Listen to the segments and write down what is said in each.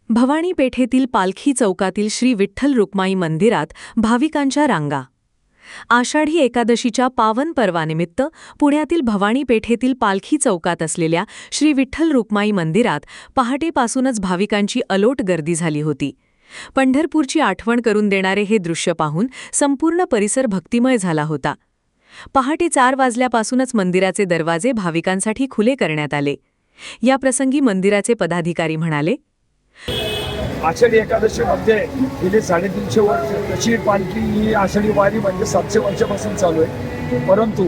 भवानी पेठेतील पालखी चौकातील श्री विठ्ठल रुक्माई मंदिरात भाविकांच्या रांगा। आषाढी एकादशीच्या पावन पर्वानिमित्त पुण्यातील भवानी पेठेतील पालखी चौकात असलेल्या श्री विठ्ठल रुक्माई मंदिरात पहाटेपासूनच भाविकांची अलोट गर्दी झाली होती। पंढरपूरची आठवण करून देणारे हे दृश्य पाहून संपूर्ण परिसर भक्तिमय झाला होता। पहाटे 4 वाजल्यापासूनच मंदिराचे दरवाजे भाविकांसाठी खुले करण्यात आले। या प्रसंगी मंदिराचे पदाधिकारी म्हणाले, आषाढी एकादशीमध्ये गेली 350 वर्ष तशी पालखी ही आषाढी वारी म्हणजे 700 वर्षापासून चालू आहे। परंतु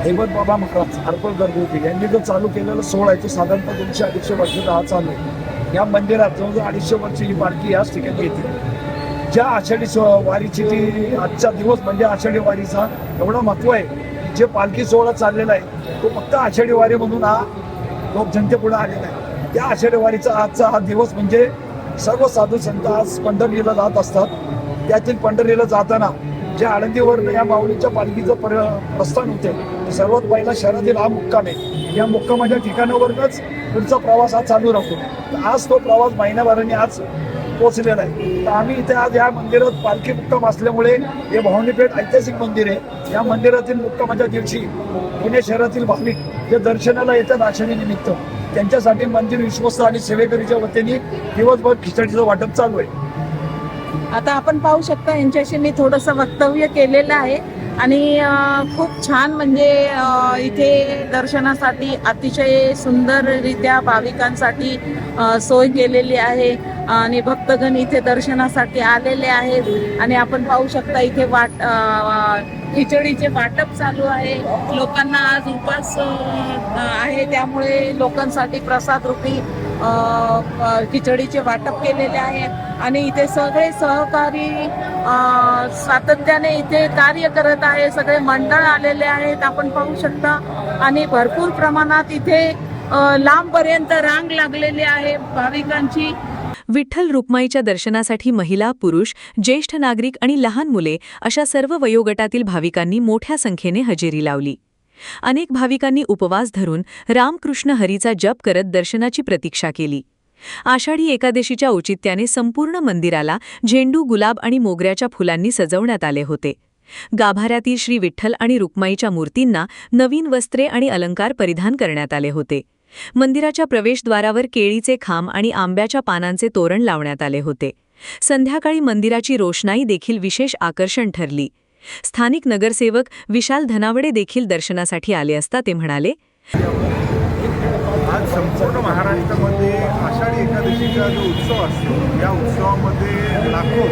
हेमत बाबा महाराज हरपळ गर्भवती यांनी जो चालू केलेला सोहळा आहे तो साधारणतः 200-250 वर्षाचा हा चालू आहे। या मंदिरात जवळजवळ 250 वर्ष ही पालखी याच ठिकाणी येते। ज्या आषाढी वारीची ती आजचा दिवस म्हणजे आषाढी वारीचा एवढा महत्त्व आहे। जे पालखी सोहळा चाललेला आहे तो फक्त आषाढी वारी म्हणून हा लोक जनतेपुढे आलेला आहे। त्या आषाढी वारीचा आजचा हा दिवस म्हणजे सर्व साधू संत आज पंढरीला जात असतात। त्यातील पंढरीला जाताना ज्या आळंदीवरून या माऊलीच्या पालखीचं प्रस्थान होते सर्वात पहिला शहरातील हा मुक्काम आहे। या मुक्कामाच्या ठिकाणावरूनच पुढचा प्रवास हा चालू राहतो। आज तो प्रवास महिन्याभराने आज पोहोचलेला आहे। तर आम्ही इथे आज या मंदिरात पालखी मुक्काम असल्यामुळे हे भवानी पेठ ऐतिहासिक मंदिर आहे। या मंदिरातील मुक्कामाच्या दिवशी पुणे शहरातील भाविक जे दर्शनाला येतात आषाढी निमित्त त्यांच्यासाठी मंदिर विश्वस्त आणि सेवेकरीच्या वतीने दिवसभर खिचडीचं वाटप चालू आहे। आता आपण पाहू शकता यांच्याशी मी थोडंसं वक्तव्य केलेलं आहे आणि खूप छान म्हणजे इथे दर्शनासाठी अतिशय सुंदररित्या भाविकांसाठी सोय केलेली आहे आणि भक्तगण इथे दर्शनासाठी आलेले आहेत। आणि आपण पाहू शकता इथे खिचडीचे वाटप चालू आहे। लोकांना आज उपास आहे त्यामुळे लोकांसाठी प्रसाद रूपी खिचडीचे वाटप केलेले आहे आणि इथे सगळे सहकारी सातत्याने इथे कार्य करत आहे। सगळे मंडळ आलेले आहेत आपण पाहू शकता आणि भरपूर प्रमाणात इथे लांबपर्यंत रांग लागलेली आहे भाविकांची। विठ्ठल रुक्माईच्या दर्शनासाठी महिला, पुरुष, ज्येष्ठ नागरिक आणि लहान मुले अशा सर्व वयोगटातील भाविकांनी मोठ्या संख्येने हजेरी लावली। अनेक भाविकांनी उपवास धरून रामकृष्ण हरीचा जप करत दर्शनाची प्रतीक्षा केली। आषाढी एकादशीच्या औचित्याने संपूर्ण मंदिराला झेंडू, गुलाब आणि मोगऱ्याच्या फुलांनी सजवण्यात आले होते। गाभाऱ्यातील श्री विठ्ठल आणि रुक्माईच्या मूर्तींना नवीन वस्त्रे आणि अलंकार परिधान करण्यात आले होते। मंदिराच्या प्रवेशद्वारावर केळीचे खांब आणि आंब्याच्या पानांचे तोरण लावण्यात आले होते। संध्याकाळी मंदिराची रोषणाई देखील विशेष आकर्षण ठरली। स्थानिक नगरसेवक विशाल धनावडे देखील दर्शनासाठी आले असता ते म्हणाले, आज संपूर्ण महाराष्ट्रामध्ये आषाढी एकादशीचा जो उत्सव असतो या उत्सवामध्ये लाखो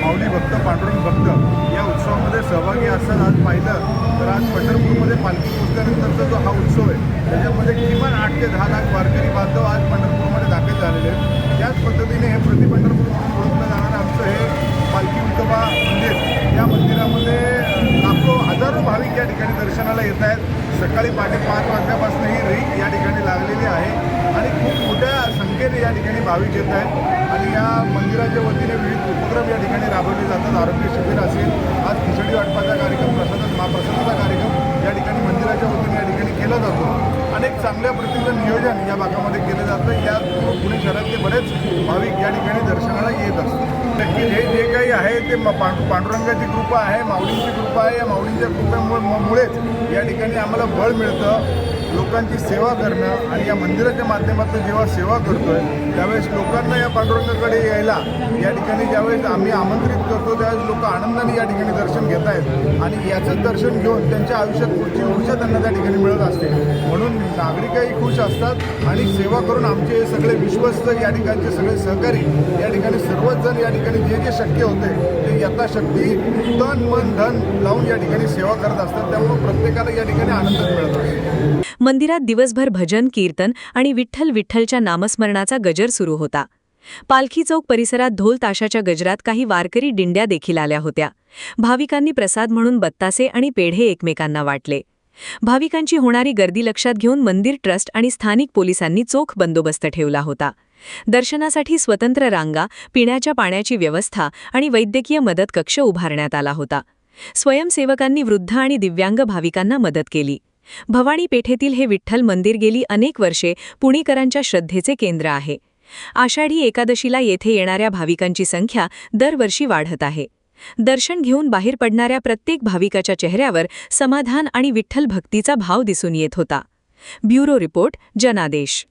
माऊली भक्त, पांडुरंग भक्त या उत्सवामध्ये सहभागी असतात। आज पाहिलं तर आज पंढरपूरमध्ये पालखी पोचल्यानंतरचा जो हा उत्सव आहे त्याच्यामध्ये किमान 8 ते 10 लाख वारकरी बांधव आज पंढरपूरमध्ये दाखल झालेले आहेत। त्याच पद्धतीने हे प्रति पंढरपूर म्हणून ओळखलं जाणारं आमचं हे पालखी विठोबा मंदिर, या मंदिरामध्ये लाखो हजारो भाविक या ठिकाणी दर्शनाला येत आहेत। सकाळी 5:30 वाजल्यापासून ही रीत या ठिकाणी लागलेली आहे आणि खूप मोठ्या संख्येने या ठिकाणी भाविक येत आहेत आणि या मंदिराच्या वतीने विविध उपक्रम या ठिकाणी राबवले जातात। आरोग्य शिबिर असेल, आज खिचडी वाटपाचा कार्यक्रम, महाप्रसादाचा कार्यक्रम या ठिकाणी मंदिराच्या वतीने या ठिकाणी केला जातो। अनेक चांगल्या प्रतीचं नियोजन या भागामध्ये केलं जातं। या पुणे शहरातले बरेच भाविक या ठिकाणी दर्शनाला येत असतात। नक्की हे जे काही आहे ते पांडुरंगाची कृपा आहे, माऊलींची कृपा आहे। या माऊलींच्या कृपेमुळेच या ठिकाणी आम्हाला बळ मिळतं लोकांची सेवा करणं आणि या मंदिराच्या माध्यमातून जेव्हा सेवा करतोय त्यावेळेस लोकांना या पांडुरंगाकडे यायला या ठिकाणी ज्यावेळेस आम्ही आमंत्रित करतो त्यावेळेस लोक आनंदाने या ठिकाणी दर्शन घेत आहेत आणि याचं दर्शन घेऊन त्यांच्या आयुष्यात पुढची ऊर्जा त्यांना त्या ठिकाणी मिळत असते। म्हणून नागरिकही खुश असतात आणि सेवा करून आमचे सगळे विश्वस्त या ठिकाणचे सगळे सहकारी या ठिकाणी सर्वच जण या ठिकाणी जे जे शक्य होते ते यथाशक्ती तन मन धन लावून या ठिकाणी सेवा करत असतात। त्यामुळे प्रत्येकाला या ठिकाणी आनंद मिळत असतो। मंदिरात दिवसभर भजन, कीर्तन आणि विठ्ठल विठ्ठलच्या नामस्मरणाचा गजर सुरू होता। पालखी चौक परिसरात ढोल ताशाच्या गजरात काही वारकरी दिंड्या देखील आल्या होत्या। भाविकांनी प्रसाद म्हणून बत्तासे आणि पेढे एकमेकांना वाटले। भाविकांची होणारी गर्दी लक्षात घेऊन मंदिर ट्रस्ट आणि स्थानिक पोलिसांनी चोख बंदोबस्त ठेवला होता। दर्शनासाठी स्वतंत्र रांगा, पिण्याच्या पाण्याची व्यवस्था आणि वैद्यकीय मदत कक्ष उभारण्यात आला होता। स्वयंसेवकांनी वृद्ध आणि दिव्यांग भाविकांना मदत केली। भवानी पेठेतील हे विठ्ठल मंदिर गेली अनेक वर्षे पुणेकरांच्या श्रद्धेचे केंद्र आहे। आषाढी एकादशीला येथे येणाऱ्या भाविकांची संख्या दरवर्षी वाढत आहे. दर्शन घेऊन बाहेर पडणाऱ्या प्रत्येक भाविकाच्या चेहऱ्यावर समाधान आणि विठ्ठल भक्तीचा भाव दिसून येत होता. ब्युरो रिपोर्ट, जनादेश.